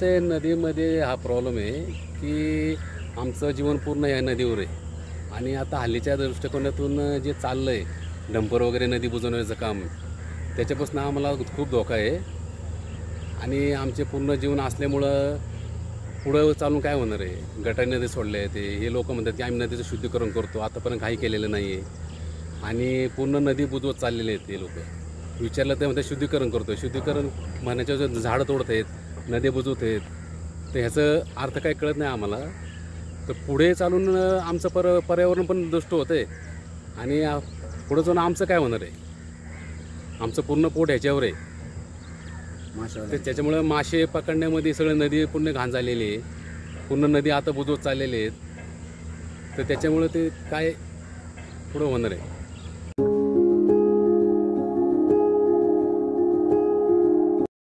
कसं आहे, नदीमध्ये हा प्रॉब्लेम आहे की आमचं जीवन पूर्ण या नदीवर आहे. आणि आता हल्लीच्या दृष्टिकोनातून जे चाललं आहे डंपर वगैरे नदी बुजवण्याचं काम, त्याच्यापासून आम्हाला खूप धोका आहे. आणि आमचे पूर्ण जीवन असल्यामुळं पुढं चालून काय होणार आहे. गटारी नदी सोडले आहे, ते हे लोक म्हणतात की आम्ही नदीचं शुद्धीकरण करतो, आतापर्यंत काही केलेलं नाही आहे. आणि पूर्ण नदी बुजवत चाललेले आहेत ते लोक. विचारलं ते म्हणतात शुद्धीकरण करतो. शुद्धीकरण म्हणायच्या झाडं तोडत आहेत, नदी बुजवत आहेत. तर ह्याचं अर्थ काही कळत नाही आम्हाला. तर पुढे चालून आमचं पर्यावरण पण दुष्ट होतं आहे. आणि पुढं जाऊन आमचं काय होणार आहे. आमचं पूर्ण पोट ह्याच्यावर आहे. तर त्याच्यामुळं मासे पकडण्यामध्ये सगळं नदी पूर्ण घाण झालेली आहे. पूर्ण नदी आता बुजवत चाललेले आहेत. तर त्याच्यामुळं ते काय पुढं होणार आहे.